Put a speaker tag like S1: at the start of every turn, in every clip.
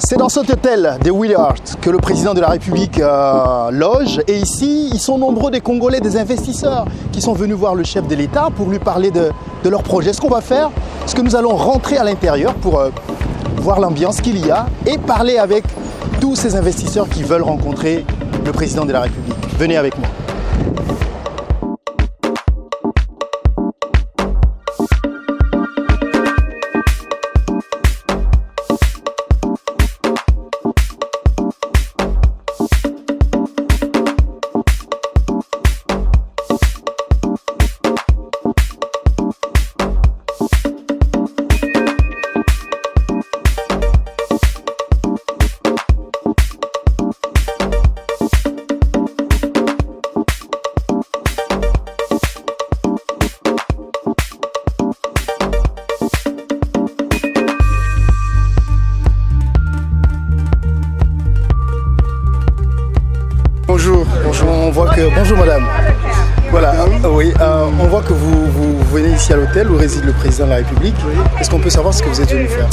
S1: C'est dans cet hôtel des Willards que le président de la République loge. Et ici, ils sont nombreux des Congolais, des investisseurs qui sont venus voir le chef de l'État pour lui parler de leur projet. Ce qu'on va faire, c'est que nous allons rentrer à l'intérieur pour voir l'ambiance qu'il y a et parler avec tous ces investisseurs qui veulent rencontrer le président de la République. Venez avec moi. Bonjour madame. Voilà, oui, on voit que vous venez ici à l'hôtel où réside le président de la République. Est-ce qu'on peut savoir ce que vous êtes venu faire?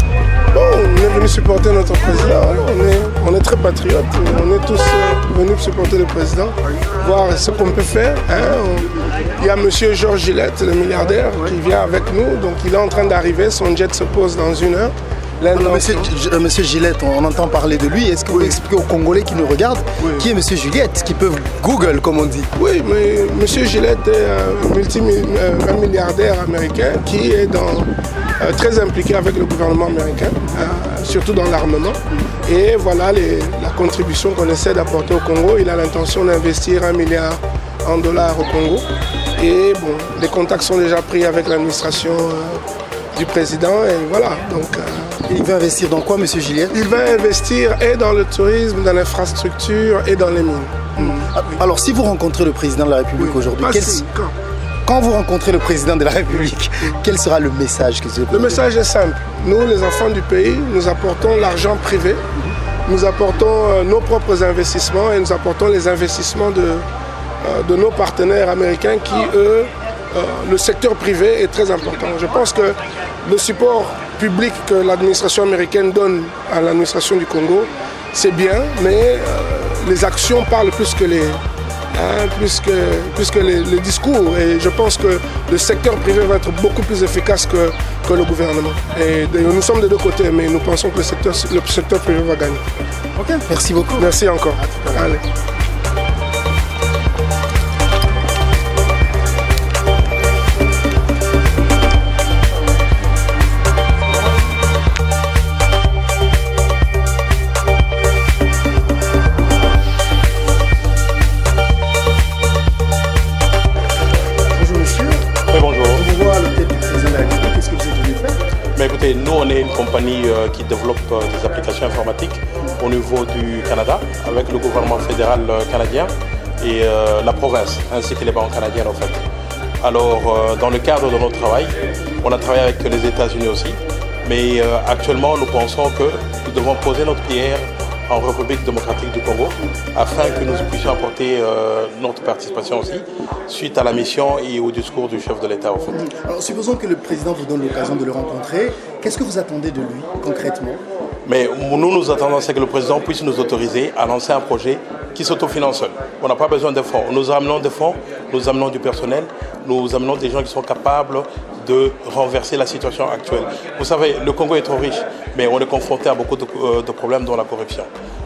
S2: Bon, on est venu supporter notre président. On est très patriotes. On est tous venus supporter le président, voir ce qu'on peut faire. Il y a monsieur Georges Gillette, le milliardaire, qui vient avec nous. Donc il est en train d'arriver. Son jet se pose dans 1 heure.
S1: Monsieur Gillette, on entend parler de lui. Est-ce que vous expliquez aux Congolais qui nous regardent qui est Monsieur Gillette, qui peuvent Google, comme on dit?
S2: Oui, mais Monsieur Gillette est un milliardaire américain qui est très impliqué avec le gouvernement américain, surtout dans l'armement. Et voilà la contribution qu'on essaie d'apporter au Congo. Il a l'intention d'investir $1 milliard au Congo. Et bon, les contacts sont déjà pris avec l'administration du président. Et voilà. Donc,
S1: il va investir dans quoi, monsieur Gillette?
S2: Il va investir et dans le tourisme, dans l'infrastructure et dans les mines.
S1: Alors, si vous rencontrez le président de la République aujourd'hui, quand vous rencontrez le président de la République, quel sera le message que vous avez?
S2: Le message est simple. Nous, les enfants du pays, nous apportons l'argent privé, nous apportons nos propres investissements et nous apportons les investissements de nos partenaires américains qui, eux, le secteur privé est très important. Je pense que le support public que l'administration américaine donne à l'administration du Congo, c'est bien, mais les actions parlent plus que les discours. Et je pense que le secteur privé va être beaucoup plus efficace que le gouvernement. Et nous sommes des deux côtés, mais nous pensons que le secteur privé va gagner.
S1: Ok, merci beaucoup.
S2: Merci encore. Allez.
S3: Mais écoutez, nous on est une compagnie qui développe des applications informatiques au niveau du Canada avec le gouvernement fédéral canadien et la province ainsi que les banques canadiennes en fait. Alors dans le cadre de notre travail, on a travaillé avec les États-Unis aussi, mais actuellement nous pensons que nous devons poser notre pierre en République démocratique du Congo afin que nous puissions apporter notre participation aussi suite à la mission et au discours du chef de l'État. En fait.
S1: Alors supposons que le président vous donne l'occasion de le rencontrer. Qu'est-ce que vous attendez de lui concrètement?
S3: Mais nous attendons que le président puisse nous autoriser à lancer un projet qui s'autofinance seul. On n'a pas besoin de fonds. Nous amenons des fonds, nous amenons du personnel, nous amenons des gens qui sont capables de renverser la situation actuelle. Vous savez, le Congo est trop riche, mais on est confronté à beaucoup de problèmes dont la corruption.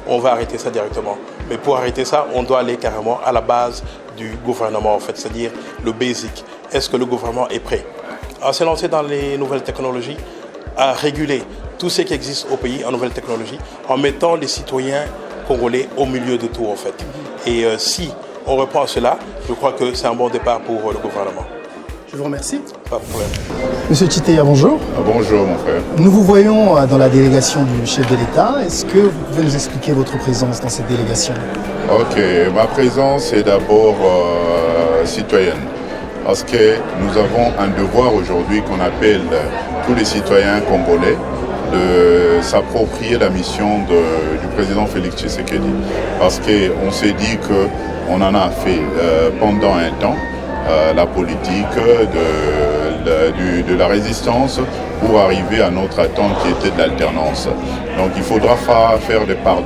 S3: On va arrêter ça directement. Mais pour arrêter ça, on doit aller carrément à la base du gouvernement, en fait, c'est-à-dire le basic. Est-ce que le gouvernement est prêt à se lancer dans les nouvelles technologies, à réguler tout ce qui existe au pays en nouvelles technologies, en mettant les citoyens congolais au milieu de tout, en fait. Et si on reprend cela, je crois que c'est un bon départ pour le gouvernement.
S1: Je vous remercie.
S3: Pas de problème.
S1: Monsieur Titeya, bonjour.
S4: Bonjour mon frère.
S1: Nous vous voyons dans la délégation du chef de l'État. Est-ce que vous pouvez nous expliquer votre présence dans cette délégation?
S4: Ok, ma présence est d'abord citoyenne. Parce que nous avons un devoir aujourd'hui qu'on appelle tous les citoyens congolais de s'approprier la mission du président Félix Tshisekedi. Parce qu'on s'est dit qu'on en a fait pendant un temps la politique de la résistance pour arriver à notre attente qui était de l'alternance. Donc il faudra faire la part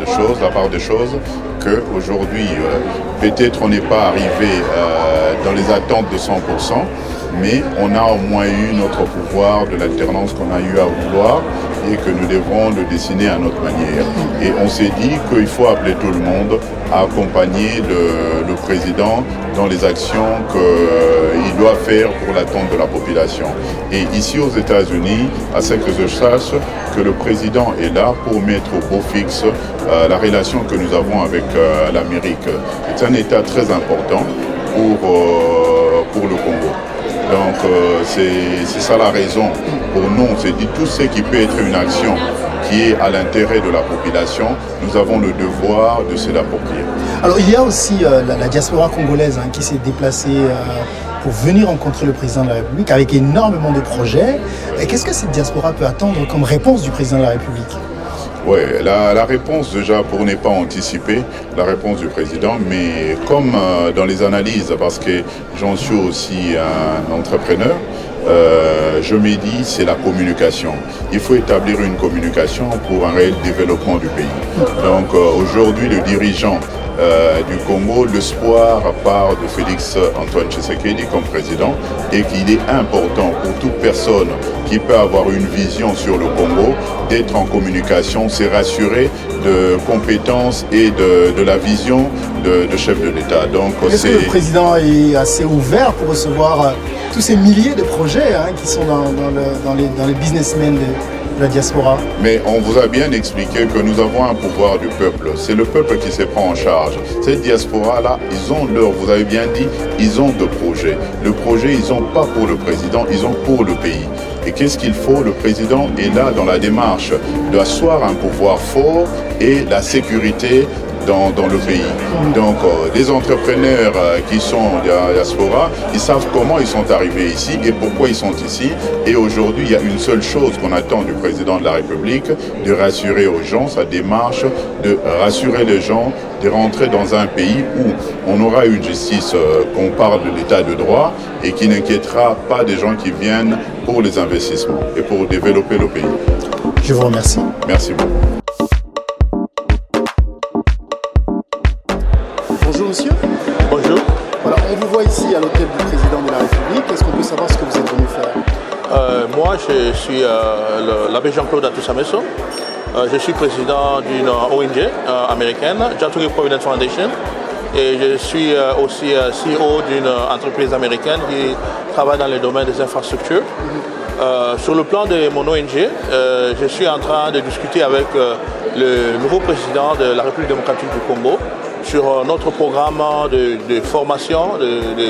S4: des choses qu'aujourd'hui, peut-être on n'est pas arrivé dans les attentes de 100%, mais on a au moins eu notre pouvoir de l'alternance qu'on a eu à vouloir et que nous devrons le dessiner à notre manière. Et on s'est dit qu'il faut appeler tout le monde à accompagner le président dans les actions qu'il doit faire pour l'attente de la population. Et ici aux États-Unis, à ce que je sache, que le président est là pour mettre au beau fixe la relation que nous avons avec l'Amérique. C'est un État très important pour le Congo. Donc c'est ça la raison. Pour nous, on s'est dit tout ce qui peut être une action qui est à l'intérêt de la population, nous avons le devoir de se l'approprier.
S1: Alors il y a aussi la diaspora congolaise qui s'est déplacée pour venir rencontrer le président de la République avec énormément de projets. Qu'est-ce que cette diaspora peut attendre comme réponse du président de la République ?
S4: Oui, la réponse déjà, pour ne pas anticiper la réponse du président, mais comme dans les analyses, parce que j'en suis aussi un entrepreneur, je me dis c'est la communication. Il faut établir une communication pour un réel développement du pays. Donc aujourd'hui, le dirigeant du Congo, l'espoir part de Félix Antoine Tshisekedi comme président et qu'il est important pour toute personne qui peut avoir une vision sur le Congo d'être en communication, c'est rassurer de compétences et de la vision de chef de l'État. Donc
S1: est-ce que le président est assez ouvert pour recevoir tous ces milliers de projets qui sont dans les businessmen de la diaspora?
S4: Mais on vous a bien expliqué que nous avons un pouvoir du peuple. C'est le peuple qui se prend en charge. Cette diaspora-là, ils ont vous avez bien dit, ils ont deux projets. Le projet, ils n'ont pas pour le président, ils ont pour le pays. Et qu'est-ce qu'il faut? Le président est là dans la démarche d'asseoir un pouvoir fort et la sécurité dans le pays. Donc les entrepreneurs qui sont de la diaspora, ils savent comment ils sont arrivés ici et pourquoi ils sont ici. Et aujourd'hui, il y a une seule chose qu'on attend du président de la République, de rassurer aux gens, sa démarche, de rassurer les gens, de rentrer dans un pays où on aura une justice, qu'on parle de l'état de droit et qui n'inquiétera pas des gens qui viennent pour les investissements et pour développer le pays.
S1: Je vous remercie.
S4: Merci beaucoup.
S1: Bonjour monsieur.
S3: Bonjour.
S1: Voilà, on vous voit ici à l'hôtel du président de la République. Est-ce qu'on peut savoir ce que vous êtes venu faire?
S3: Moi, je suis l'abbé Jean-Claude Atousameso. Je suis président d'une ONG américaine, Jaturi Providence Foundation. Et je suis aussi CEO d'une entreprise américaine qui travaille dans le domaine des infrastructures. Sur le plan de mon ONG, je suis en train de discuter avec le nouveau président de la République démocratique du Congo sur notre programme de formation,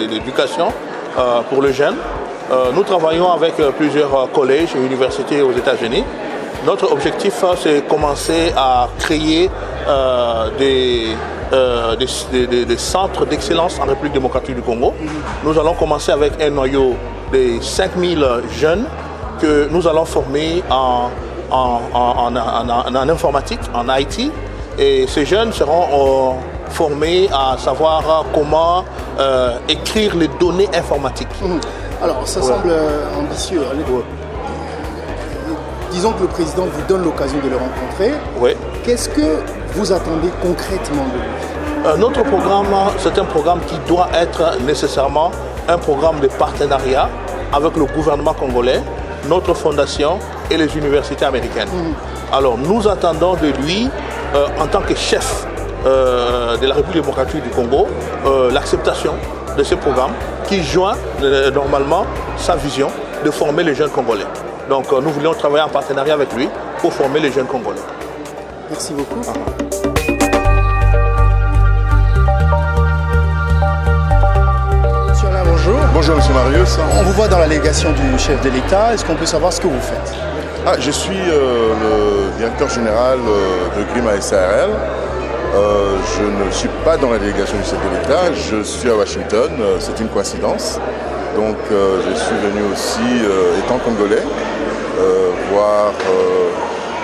S3: d'éducation pour les jeunes. Nous travaillons avec plusieurs collèges et universités aux États-Unis. Notre objectif, c'est commencer à créer des centres d'excellence en République démocratique du Congo. Nous allons commencer avec un noyau de 5000 jeunes que nous allons former en informatique, en IT. Et ces jeunes seront formés à savoir comment écrire les données informatiques.
S1: Alors, ça semble ambitieux. Disons que le président vous donne l'occasion de le rencontrer.
S3: Oui.
S1: Qu'est-ce que vous attendez concrètement de lui?
S3: Notre programme, c'est un programme qui doit être nécessairement un programme de partenariat avec le gouvernement congolais, notre fondation et les universités américaines. Alors, nous attendons de lui, en tant que chef de la République démocratique du Congo, l'acceptation de ce programme qui joint normalement sa vision de former les jeunes Congolais. Donc nous voulions travailler en partenariat avec lui pour former les jeunes Congolais.
S1: Merci beaucoup. Monsieur Alain, bonjour.
S5: Bonjour Monsieur Marius.
S1: On vous voit dans la délégation du chef de l'État. Est-ce qu'on peut savoir ce que vous faites?
S5: Je suis le directeur général de Grima SARL. Je ne suis pas dans la délégation du chef de l'État, je suis à Washington, c'est une coïncidence. Donc je suis venu aussi, étant congolais, voir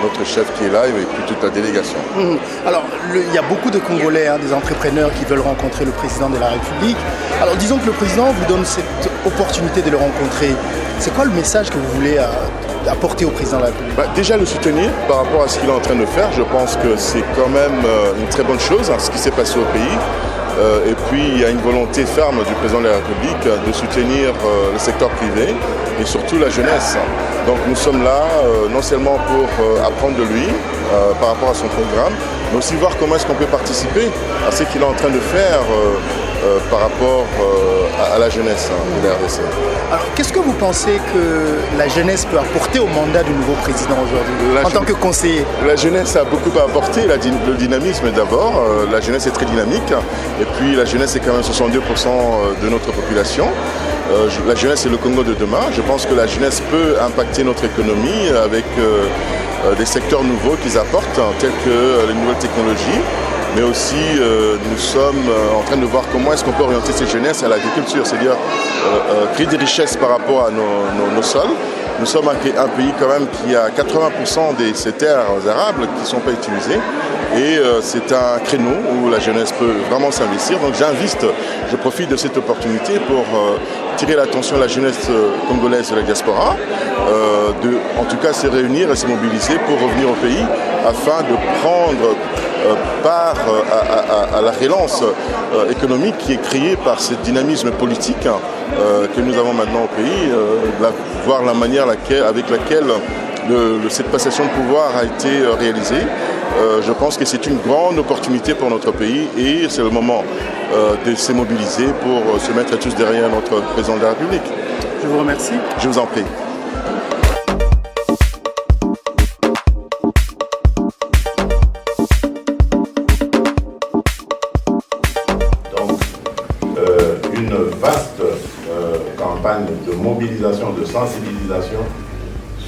S5: notre chef qui est là et puis toute la délégation.
S1: Alors, il y a beaucoup de Congolais, des entrepreneurs qui veulent rencontrer le président de la République. Alors disons que le président vous donne cette opportunité de le rencontrer. C'est quoi le message que vous voulez apporter au président de la République?
S5: Déjà le soutenir par rapport à ce qu'il est en train de faire. Je pense que c'est quand même une très bonne chose, ce qui s'est passé au pays. Et puis il y a une volonté ferme du président de la République de soutenir le secteur privé et surtout la jeunesse. Donc nous sommes là non seulement pour apprendre de lui par rapport à son programme, mais aussi voir comment est-ce qu'on peut participer à ce qu'il est en train de faire par rapport à la jeunesse de la RDC.
S1: Alors, qu'est-ce que vous pensez que la jeunesse peut apporter au mandat du nouveau président aujourd'hui, en tant que conseiller? La
S5: jeunesse a beaucoup à apporter, le dynamisme d'abord. La jeunesse est très dynamique, et puis la jeunesse est quand même 62% de notre population. La jeunesse est le Congo de demain. Je pense que la jeunesse peut impacter notre économie avec des secteurs nouveaux qu'ils apportent, tels que les nouvelles technologies. Mais aussi, nous sommes en train de voir comment est-ce qu'on peut orienter ces jeunesses à l'agriculture, c'est-à-dire créer des richesses par rapport à nos sols. Nous sommes un pays quand même qui a 80% de ces terres arables qui ne sont pas utilisées. Et c'est un créneau où la jeunesse peut vraiment s'investir. Donc je profite de cette opportunité pour tirer l'attention de la jeunesse congolaise de la diaspora, en tout cas se réunir et se mobiliser pour revenir au pays afin de prendre part à la relance économique qui est créée par ce dynamisme politique que nous avons maintenant au pays, voir la manière avec laquelle cette passation de pouvoir a été réalisée. Je pense que c'est une grande opportunité pour notre pays et c'est le moment de se mobiliser pour se mettre tous derrière notre président de la République.
S1: Je vous remercie.
S5: Je vous en prie.
S4: De mobilisation, de sensibilisation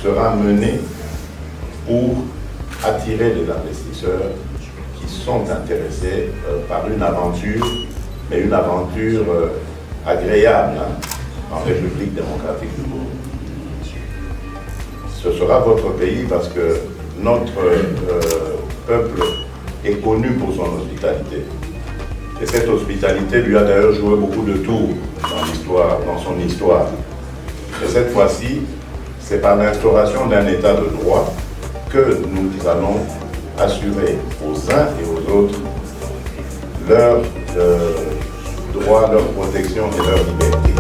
S4: sera menée pour attirer les investisseurs qui sont intéressés par une aventure, mais une aventure agréable en République démocratique du Congo. Ce sera votre pays parce que notre peuple est connu pour son hospitalité. Et cette hospitalité lui a d'ailleurs joué beaucoup de tours dans son histoire. Et cette fois-ci, c'est par l'instauration d'un état de droit que nous allons assurer aux uns et aux autres leurs droits, leur protection et leur liberté.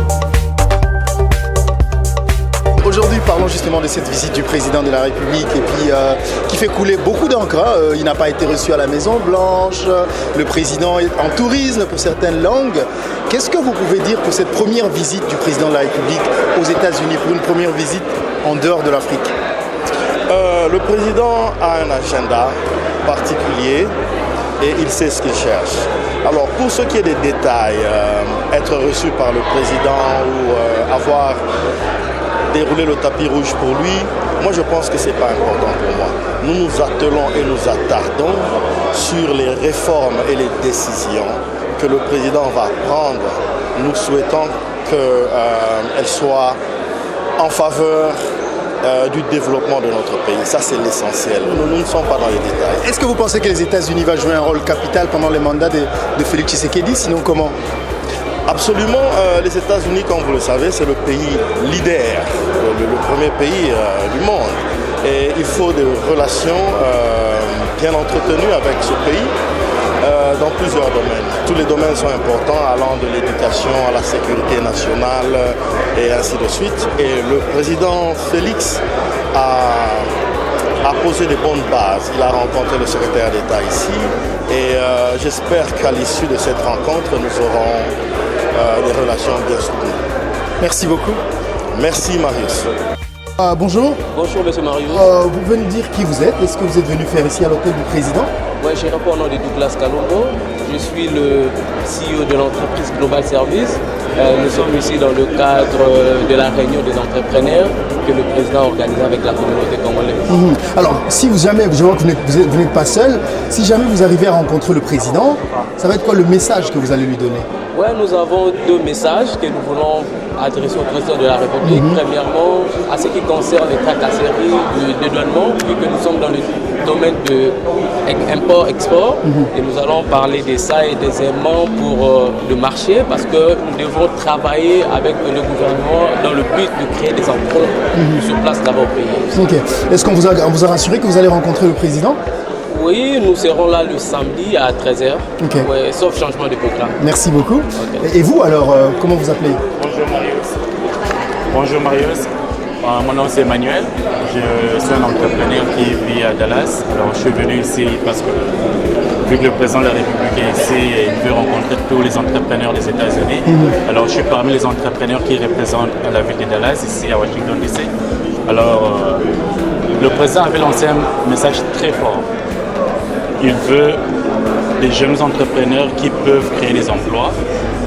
S1: Aujourd'hui, parlons justement de cette visite du président de la République et puis qui fait couler beaucoup d'encre. Il n'a pas été reçu à la Maison Blanche. Le président est en tourisme pour certaines langues. Qu'est-ce que vous pouvez dire pour cette première visite du président de la République aux États-Unis, pour une première visite en dehors de l'Afrique?
S6: Le président a un agenda particulier et il sait ce qu'il cherche. Alors pour ce qui est des détails, être reçu par le président ou avoir dérouler le tapis rouge pour lui, moi je pense que ce n'est pas important pour moi. Nous nous attelons et nous attardons sur les réformes et les décisions que le président va prendre. Nous souhaitons qu'elles soient en faveur du développement de notre pays. Ça c'est l'essentiel. Nous ne sommes pas dans les détails.
S1: Est-ce que vous pensez que les États-Unis vont jouer un rôle capital pendant le mandat de Félix Tshisekedi? Sinon comment?
S6: Absolument, les États-Unis, comme vous le savez, c'est le pays leader, le premier pays du monde. Et il faut des relations bien entretenues avec ce pays dans plusieurs domaines. Tous les domaines sont importants, allant de l'éducation à la sécurité nationale et ainsi de suite. Et le président Félix a posé des bonnes bases. Il a rencontré le secrétaire d'État ici et j'espère qu'à l'issue de cette rencontre, nous aurons des relations bien soutenues.
S1: Merci beaucoup.
S6: Merci Marius.
S1: Bonjour.
S7: Bonjour Monsieur Marius.
S1: Vous venez de dire qui vous êtes. Est-ce que vous êtes venu faire ici à l'hôtel du président?
S7: Oui, je réponds au nom de Douglas Kalongo. Je suis le CEO de l'entreprise Global Service. Nous sommes ici dans le cadre de la réunion des entrepreneurs que le président a organisée avec la communauté congolaise.
S1: Alors, si vous jamais, je vois que vous n'êtes pas seul, si jamais vous arrivez à rencontrer le président, ça va être quoi le message que vous allez lui donner?
S7: Ouais, nous avons deux messages que nous voulons adresser au président de la République. Premièrement, à ce qui concerne les tracasseries du dédouanement, vu que nous sommes dans le domaine de import-export, et nous allons parler de ça et deuxièmement pour le marché, parce que nous devons travailler avec le gouvernement dans le but de créer des emplois sur place d'abord au pays.
S1: Ok. Est-ce qu'on vous a rassuré que vous allez rencontrer le président?
S7: Oui, nous serons là le samedi à 13h,
S1: Ok.
S7: ouais, sauf changement de programme.
S1: Merci beaucoup.
S7: Ok.
S1: Et vous alors, comment vous appelez?
S8: Bonjour Marius. Bonjour Marius. Mon nom c'est Emmanuel. Je suis un entrepreneur qui vit à Dallas. Alors je suis venu ici parce que vu que le président de la République est ici et il veut rencontrer tous les entrepreneurs des États-Unis. Alors je suis parmi les entrepreneurs qui représentent la ville de Dallas ici à Washington DC. Alors le président avait lancé un message très fort. Il veut des jeunes entrepreneurs qui peuvent créer des emplois,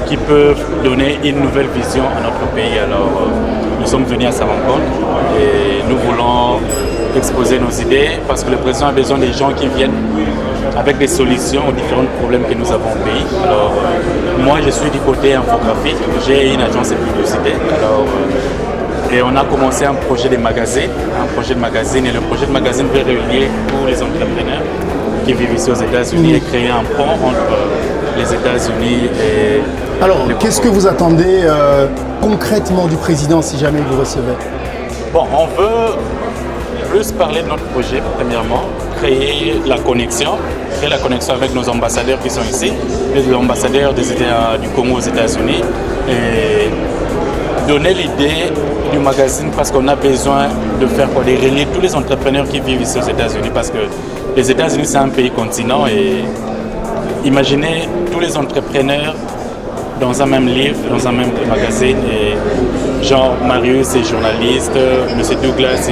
S8: qui peuvent donner une nouvelle vision à notre pays. Alors, nous sommes venus à sa rencontre et nous voulons exposer nos idées parce que le président a besoin des gens qui viennent avec des solutions aux différents problèmes que nous avons au pays. Alors, moi, je suis du côté infographique. J'ai une agence de publicité. Alors, et on a commencé un projet de magazine, et le projet de magazine veut relier tous les entrepreneurs qui vivent ici aux États-Unis et créer un pont entre les États-Unis et...
S1: Alors, qu'est-ce que vous attendez concrètement du président si jamais vous recevez?
S8: Bon, on veut plus parler de notre projet, premièrement, créer la connexion avec nos ambassadeurs qui sont ici, les ambassadeurs du Congo aux États-Unis, et donner l'idée du magazine parce qu'on a besoin de faire quoi, de relier tous les entrepreneurs qui vivent ici aux États-Unis parce que les États-Unis c'est un pays continent et imaginez tous les entrepreneurs dans un même livre, dans un même magazine et genre Marius est journaliste, Monsieur Douglas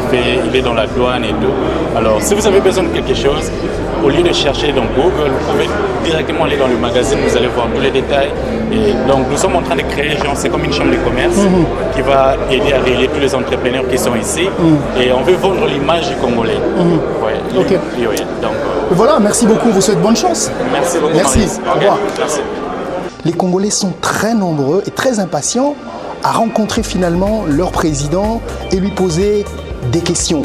S8: il est dans la douane et tout. Alors si vous avez besoin de quelque chose, au lieu de chercher dans Google, vous pouvez directement aller dans le magazine, vous allez voir tous les détails. Et donc nous sommes en train de créer, c'est comme une chambre de commerce qui va aider à relier tous les entrepreneurs qui sont ici. Et on veut vendre l'image du Congolais. Ouais,
S1: Ok.
S8: oui, donc,
S1: Voilà, merci beaucoup, vous souhaite bonne chance.
S8: merci beaucoup.
S1: Merci,
S8: Marius.
S1: au revoir.
S8: Merci.
S1: Les Congolais sont très nombreux et très impatients à rencontrer finalement leur président et lui poser des questions.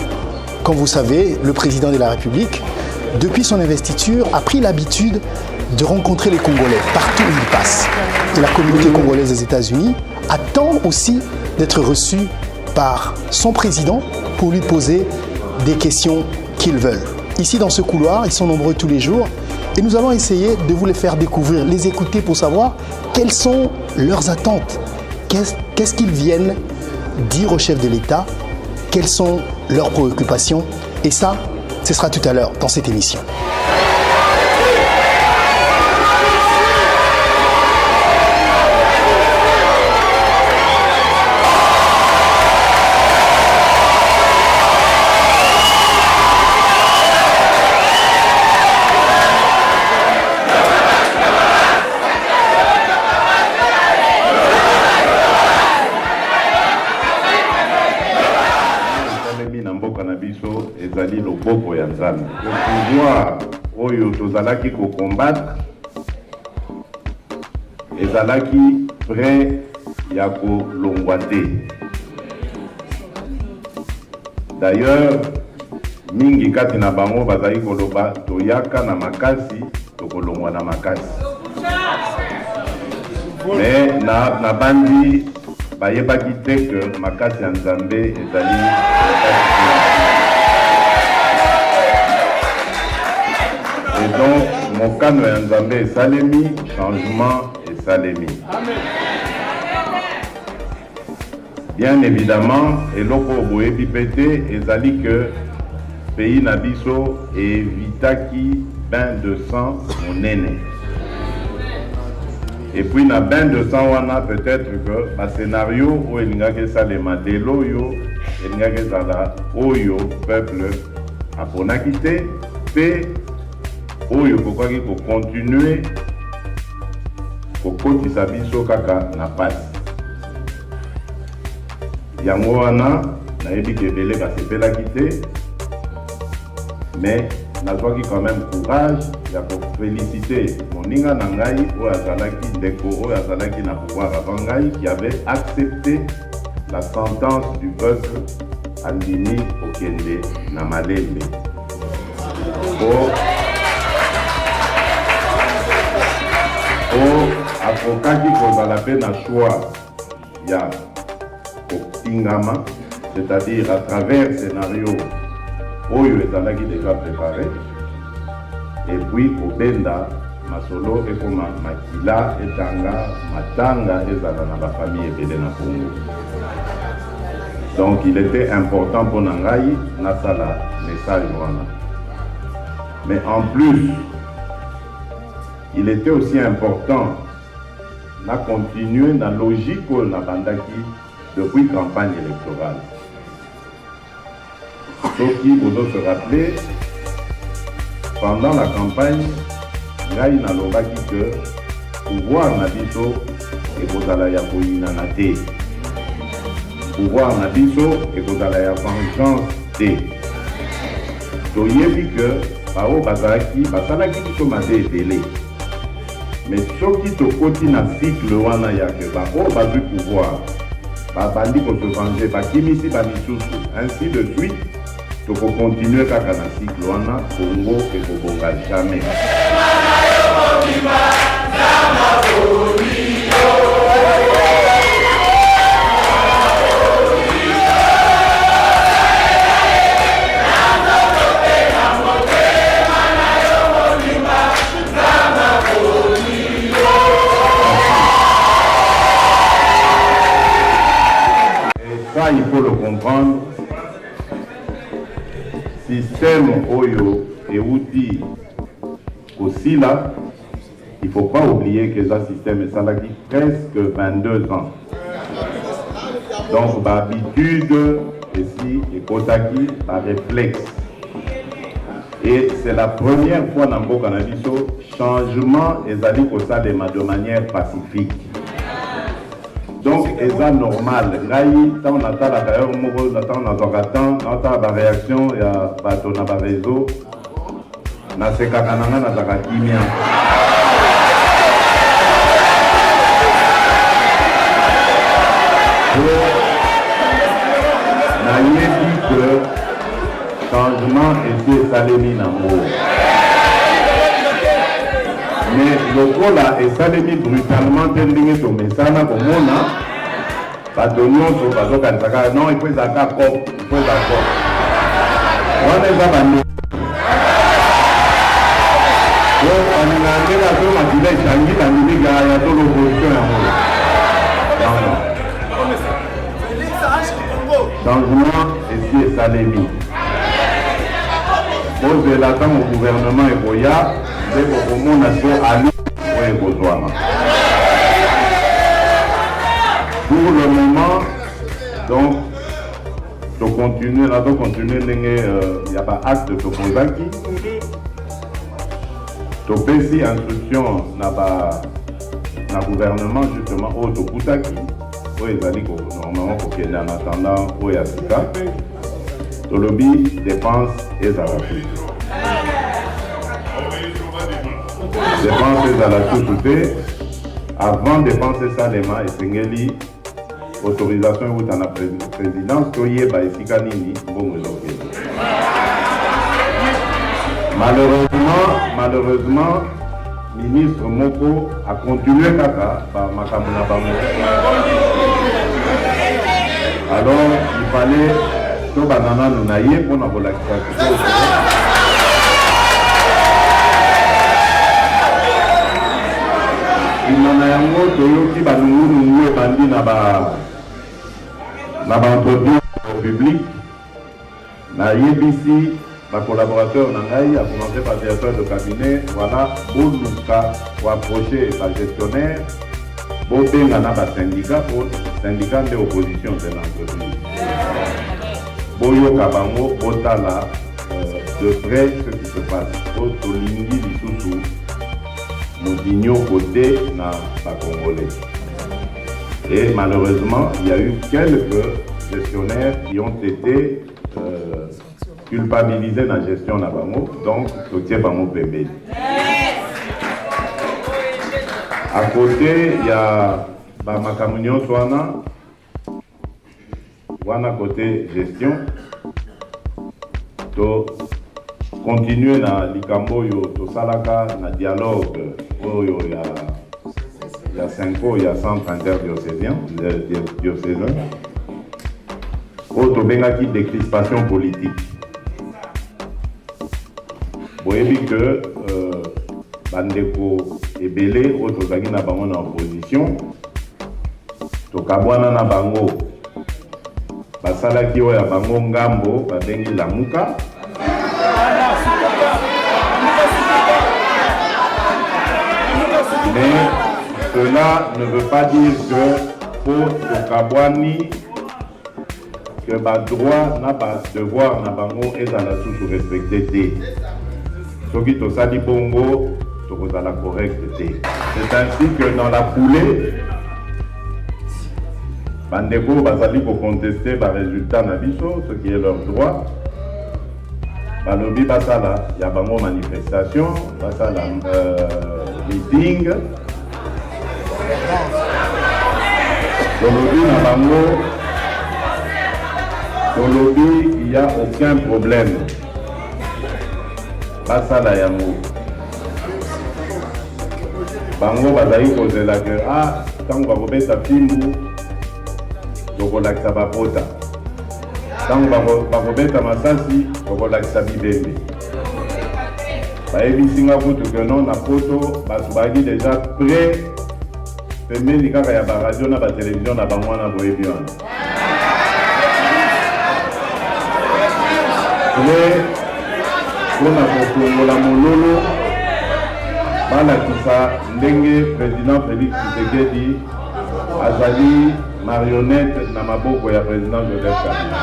S1: Comme vous savez, le président de la République, depuis son investiture, a pris l'habitude de rencontrer les Congolais partout où il passe. Et la communauté congolaise des États-Unis attend aussi d'être reçue par son président pour lui poser des questions qu'ils veulent. Ici, dans ce couloir, ils sont nombreux tous les jours et nous allons essayer de vous les faire découvrir, les écouter pour savoir quelles sont leurs attentes, qu'est-ce qu'ils viennent dire au chef de l'État, quelles sont leurs préoccupations. Et ça, ce sera tout à l'heure dans cette émission.
S9: ezali loboko ya Nzambe. Le pouvoir oyo tozalaki combattre ezalaki prêt ya kolongwa te. D'ailleurs, mingi kati na bango bazali koloba toyaka na makasi tokolongwa na makasi. Mais na bandi bayebaki te que makasi ya Nzambe ezali et donc mokano ya Nzambe esalemi, changement esalemi. Bien évidemment, eloko boyebi pete ezali que pays na biso evitaki bain de sang monene. Et puis na bain de sang wana peut-être que ba scénario o elingaki salema lelo yo elingaki zala oyo peuple aponaki te pe oyo kokoki ko continuer kokotisa biso kaka na pasi. Yango wana nayebi ke ebele basepelaki te, mais nazwaki quand même courage féliciter Moninga Nangai, Oazalaki Ndeko, Oazalaki na pouvoir avant Ngai, qui avait accepté la sentence du peuple Andini Okende Namalele. Afokaki kozala pe na choix ya Tingama, c'est-à-dire à travers scénario oyo ezalaki déjà préparé, et puis Obenda Masolo ekoma makila etanga matanga ezala na ba famille ebele na Congo. Donc il était important pour Nangai nasala message wana. Mais en plus, il était aussi important de continuer dans la logique qu'on a bandaki depuis la campagne électorale. Sauf qu'il faut se rappeler, pendant la campagne, Ngai n'a pas dit que pouvoir n'a biso et kozala ya koyina na te. Pouvoir n'a biso et kozala ya vengeance te. Toyebi que bao bazalaki basalaki biso mabe ebele. Mais ce qui te côté na cycle wana ya que bao bazui pouvoir babandi ko se venger bakimisi ba misusu ainsi de suite. Tu peux continuer kaka na cycle wana Congo et kobonga jamais. Et ça, il faut le comprendre. Système Oyo et outils aussi là, il ne faut pas oublier que ce système est là presque 22 ans. Donc, l'habitude ici et Kotaki, par réflexe. Et c'est la première fois dans le Canada, changement est allé de manière pacifique. Donc, c'est normal. Quand on attend la carrière, on attend la réaction, il y a un réseau. Na sekakananga na zakakimia. Na yebi que changement était salemi nango. Mais le cola est salemi brutalement tending to mesana komona. Batonyo so bazoka nzaka non il faut zaka cop, il faut zaka. On est zabani. Changement ici est Salemi. Pose l'attente au gouvernement et Boya, c'est pour que mon nation allie pour besoin. Pour le moment, donc, je continue, là, donc continuer, il n'y a pas acte de Tokozaki. Topesi instruction na gouvernement justement au Tokutaki, où ils allaient normalement pour qu'il y ait en attendant au Yasika. Tolobi dépense et Zarafi. Dépense et Zarafi. Avant de dépenser ça, les mains et Sengeli, autorisation ou dans la présidence, Toye Baïsika Nini, bon Malheureusement, ministre Moko a continué Kaka par Makamuna Bamou. Alors, il fallait que Banana nous naïe pour nous avoir l'activité. Il m'en a un mot de qui va nous bandi na entreprise publique. Na YBC. Ma collaborateur Nangai a commencé par directeur de cabinet, voilà, pour nous approcher par gestionnaire, pour bien syndicat de opposition de l'entreprise. Boyo Kabango, Botala, de près ce qui se passe. Pour Tolingi, Lissoussou, Moudigno, côté, na pas congolais. Et malheureusement, il y a eu quelques gestionnaires qui ont été culpabilisé dans la gestion de la banque, donc, Totier Bango Bébé. À côté, il y a Makamunyo Wana côté gestion. To continuer na likambo yo to salaka na dialogue oyo il y a 5 ans, il y a centre interdiocésain où to bengaki décrispation politique. Boyebi que bandeko ebele o tozaki na bango na opposition tokabwana na bango basalaki oyo ya bango ngambo babengi lamuka mais cela ne veut pas dire que pour tokabwani que ba droit na ba devoir na bango ezala toujours respecté te soki tosali bongo tokozala correct te. C'est ainsi que dans la foulée bandeko bazali ko contester ba résultat na biso ce qui est leur droit balobi basala ya bango manifestation basala meeting tolobi na bango tolobi il n'y a aucun problème basala yango bango bazali kozela ke ntango bakobeta fimbu tokolakisa bapota ntango bakobeta masasi tokolakisa bibembe bayebisinga kutu ke non na poto bato baki deja prêt pembeni kaka ya baradio na batelevizio na bango wana boyebi wana prêt mpona kokongola mololo balakisa ndenge président Félix Tshisekedi azali marionnette na maboko ya président Joseph Kabila.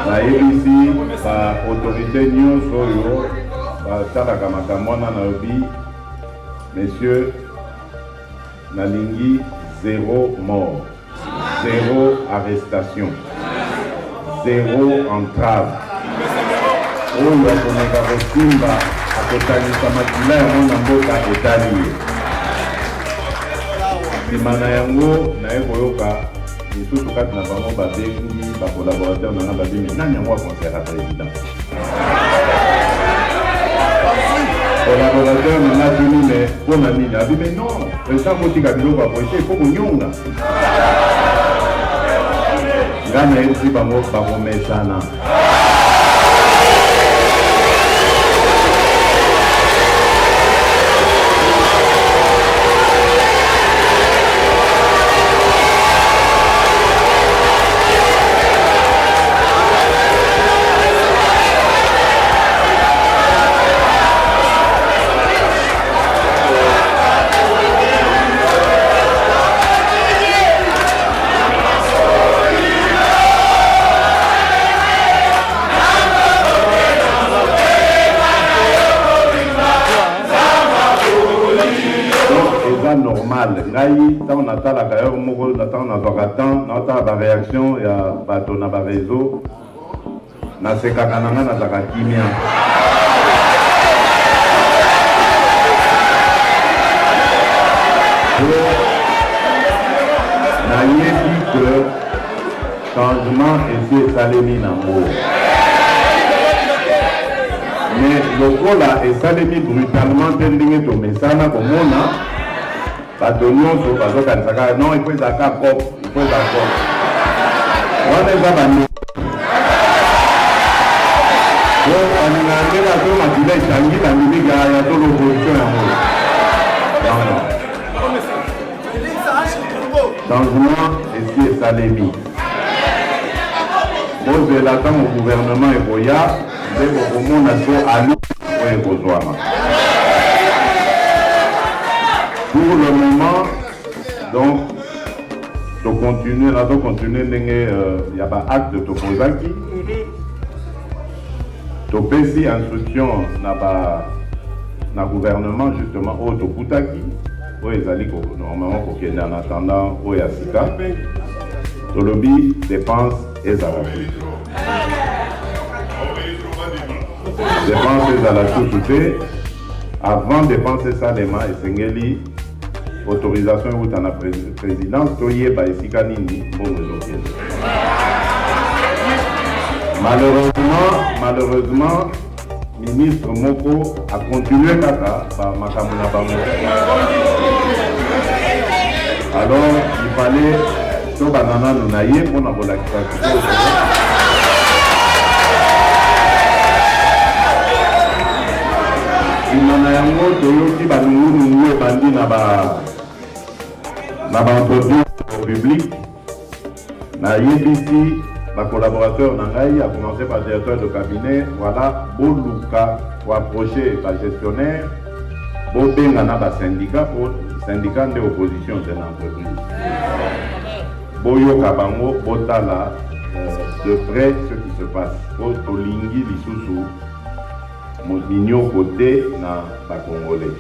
S9: Nayebisi ba autorité nyonso oyo basalaka makambo wana nalobi messieurs nalingi 0 mort, 0 arrestation, 0 entrave. Oyo akomeka kosimba akotalisa makila yango na mboka etali ye. Nsima na yango naye koyoka lisusu kati na bango babengi bakolaborateur nanga babimi nani yango aconseillera président. Collaborateur nanga bimi me mpona nini abi me non président motika biloko akoite ifo konyonga nga nayebisi bango bakomesana. Normal ngai tant natala kayo moko natala na vakatan natala ba réaction ya bato na ba réseau na sekaka nanga na zakakimia na yebi que changement esi esalemi nango mais lokola esalemi brutalement te ndenge tomesana komona bato nyonso bazokanisaka non il faut ezalaka propre il faut ezala propre wana eza bando alinga ndenge azo makila etangi na milika ya to l'opposition yango changement esi esalemi bozela ntango gouvernement ekoya nde bokomona so alu oyo ekozwama. Pour le moment, donc, to continuer ndenge ya ba acte to kozaki to pesi instruction na gouvernement justement oyo tokutaki oyo ezali normalement kokende en attendant oyo ya sika tolobi dépense ezala dépense ezala susu te avant de penser ça, les mains, et Sengeli, autorisation ou dans la présidence, Toye Baïsika Nini, bon aujourd'hui. Malheureusement, ministre Moko a continué Kaka par Makamuna Bango. Alors, il fallait que Banana nous naïe pour la relaxation. Il y a un mot qui va nous bandi dans l'entreprise publique. Na YBC, ma collaborateur Nangaï a commencé par directeur de cabinet. Voilà, Boluka pour approcher le gestionnaire. Bobenga na ba syndicat pour syndicat de opposition de l'entreprise. Boyo Kabango, Botala, de près ce qui se passe. Botolingi Lisusu. Mon côté na la Congolais.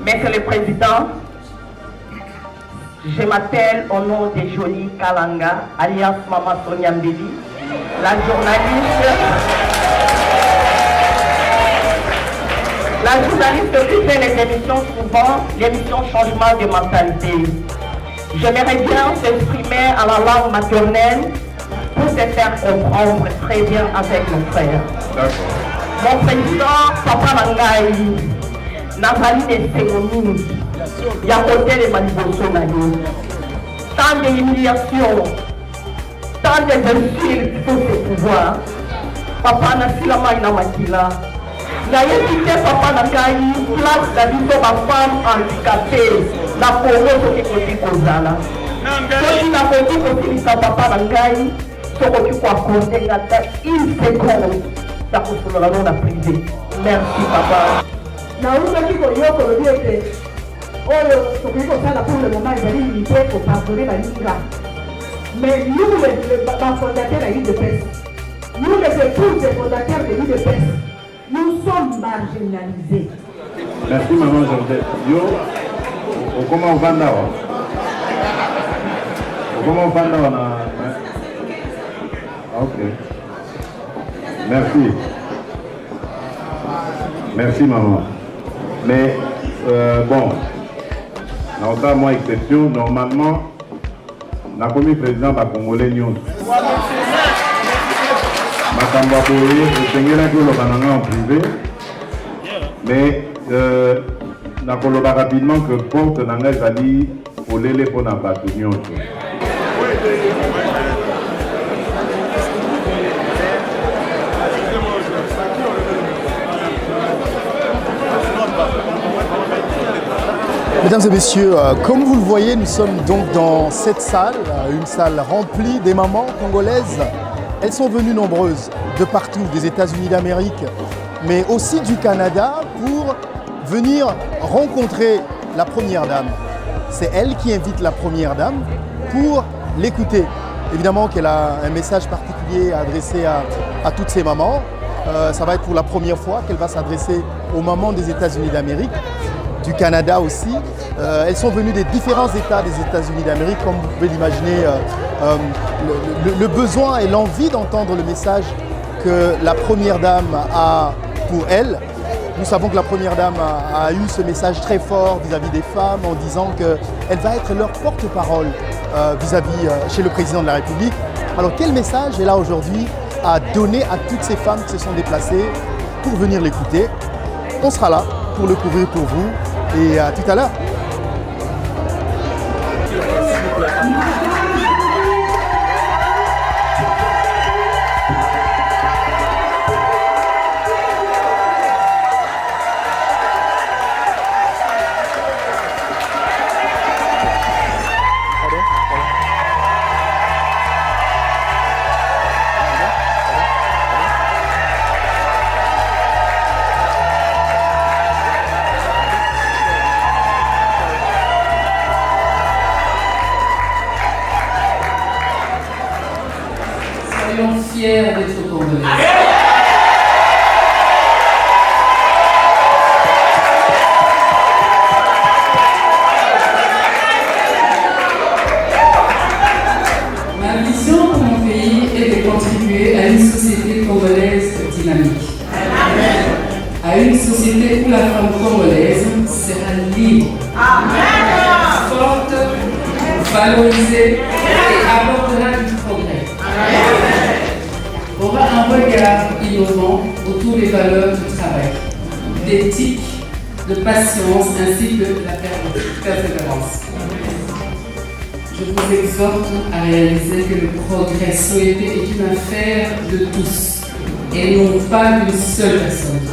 S10: Monsieur le Président, je m'appelle au nom de Jolie Kalanga, alias Maman Sonia Mbeli, la journaliste qui fait les émissions souvent, l'émission Changement de mentalité. J'aimerais bien s'exprimer à la langue maternelle pour se faire comprendre très bien avec nos frères.
S9: D'accord.
S10: Mon président, Papa Nangaï, Nazali Nessémoni, il y a côté de Maniboso Nani. Tant d'humiliations, tant d'insultes pour ses pouvoirs. Papa Nasilama Inamakila. Naïvité Papa Nangaï, place la vie de ma femme handicapée, la Congo qui côté Kozala. Si la Congo qui Papa Nangaï, ce que tu crois qu'on est une seconde. Merci papa.
S11: Mais nous, les fondateurs de l'île de Pest, nous les épouses des fondateurs de l'île de Pest, nous sommes marginalisés.
S9: Merci maman Georgette. Yo, comment on va là? Comment on va là? Ok. Merci. Merci maman. Mais bon, dans le cas moi exception, normalement, la commis président va Congolais Nyon. Ma Kambakoye, je suis là en privé. Mais la coloba rapidement que porte l'anglaise a dit pour l'élé pour la bateau Nyon.
S1: Mesdames et messieurs, comme vous le voyez, nous sommes donc dans cette salle, une salle remplie des mamans congolaises. Elles sont venues nombreuses de partout, des États-Unis d'Amérique, mais aussi du Canada pour venir rencontrer la Première Dame. C'est elle qui invite la Première Dame pour l'écouter. Évidemment qu'elle a un message particulier à adresser à toutes ces mamans. Ça va être pour la première fois qu'elle va s'adresser aux mamans des États-Unis d'Amérique, du Canada aussi. Elles sont venues des différents États des États-Unis d'Amérique, comme vous pouvez l'imaginer. Le besoin et l'envie d'entendre le message que la Première Dame a pour elle. Nous savons que la Première Dame a eu ce message très fort vis-à-vis des femmes en disant qu'elle va être leur porte-parole vis-à-vis chez le président de la République. Alors quel message elle a aujourd'hui à donner à toutes ces femmes qui se sont déplacées pour venir l'écouter? On sera là pour le couvrir pour vous et à tout à l'heure.
S12: Fiers d'être congolais. Ma vision pour mon pays est de contribuer à une société congolaise dynamique. À une société où la femme congolaise valorisée et apportera du progrès. Aura un regard innovant autour des valeurs du travail, d'éthique, de patience ainsi que de la persévérance. Je vous exhorte à réaliser que le progrès souhaité est une affaire de tous et non pas d'une seule personne.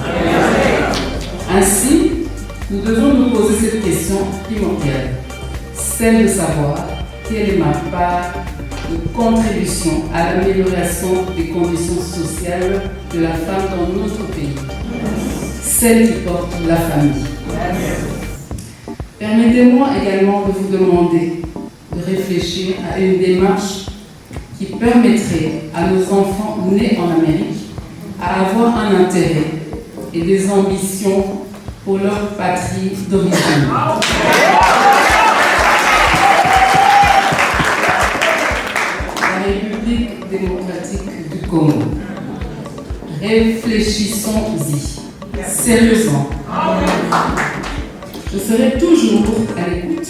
S12: Ainsi, nous devons nous poser cette question primordiale, celle de savoir quelle est ma part de contribution à l'amélioration des conditions sociales de la femme dans notre pays, celle qui porte la famille. Permettez-moi également de vous demander de réfléchir à une démarche qui permettrait à nos enfants nés en Amérique à avoir un intérêt et des ambitions pour leur patrie d'origine. La République démocratique du Congo. Réfléchissons-y, sérieusement. Je serai toujours à l'écoute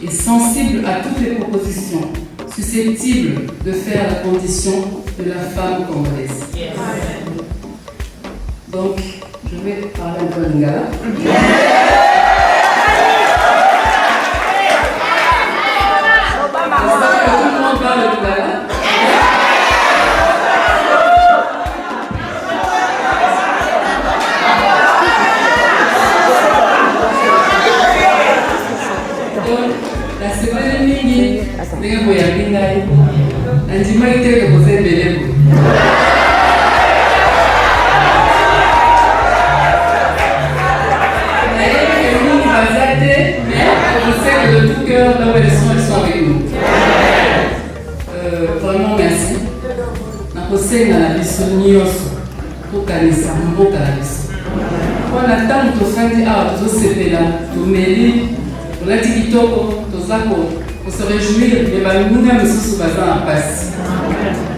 S12: et sensible à toutes les propositions susceptibles de faire la condition de la femme congolaise. Donc, je vais parler un peu en lingala. Tout le monde parle de lingala. La semaine mingi, ndenge boyambi ngai nandimaki te kokoza embeleko. Nayebi ke mingi baza te, mais je sais que de tout cœur, là où elles sont avec nous. Vraiment merci. Nakosenga na biso nyonso tokanisa mboka na biso. Wana ntango tofandi awa tozosepela tomeli tolati kitoko toza se réjouir de balunga misusu baza na pasi.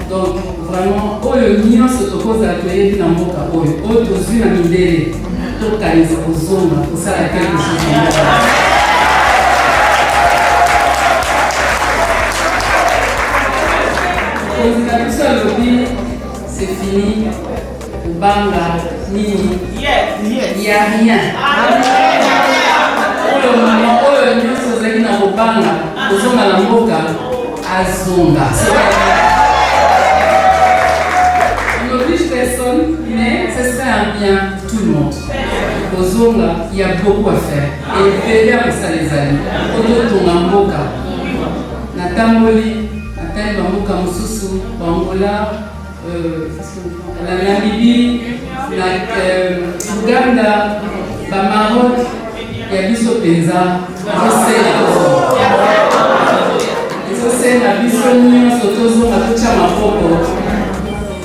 S12: Donc vraiment oyo nyonso tokozala toyebi na mboka oyo tozwi na mindele tokanisa kozonga kosala quelque chose na mboka. Konzi na biso alobi c'est fini kobanga nini ya rien. Oyo nyonso ozalaki na kobanga kozonga na mboka azonga. On n'oblige personne, mais ce serait un bien pour tout le monde. Kozonga, il y a beaucoup à faire. Et derrière ça les amis, ototonga mboka. Natamboli, natai bamboka mosusu, Angola, la Namibie, la Uganda, ba Maroc. Il y a biso penza ezosena biso nyonso tozonga totya maboko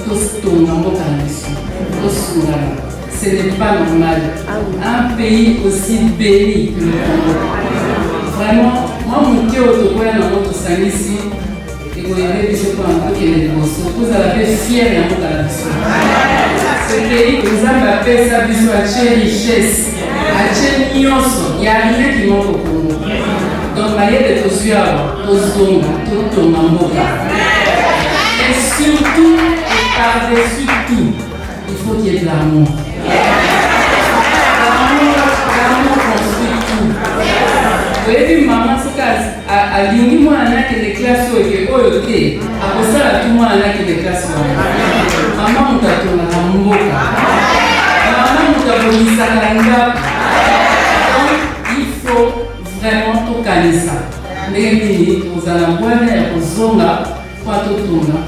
S12: totonga mboka na biso tosungana. Ce n'est pas normal. Un pays aussi béni que le Congo. Vraiment, moi moke oyo tokoya nango tosangisi ekoyebe biso mpo na tokende liboso tozala mpe fiere ya mboka na biso. Ce pays nzambe apesa biso atie richesse atie nyonso ya rien qui manque au Congo. Donc mayede tozwi awa tozonga totonga mboka. Et surtout et par-dessus tout il faut qu'il y ait de l'amour. L'amour construit tout. Oyebi mama soki alingi mwana nakende classe oyo eke oyo te akosala tu mwana nakende classe wana. Mama moto atongaka mboka. Mama moto abomisaka ndako. Il faut vraiment tokanisa ndenge nini kozala bwana ya kozonga mpo totonga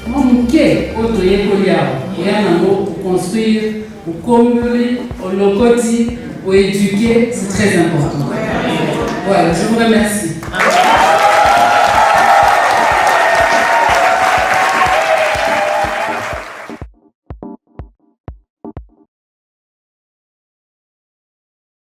S12: mwa moke oyo toyekoli awa oya nango oconstruire okomboli olokoti oéduquer, c'est très important. Voilà, je vous remercie.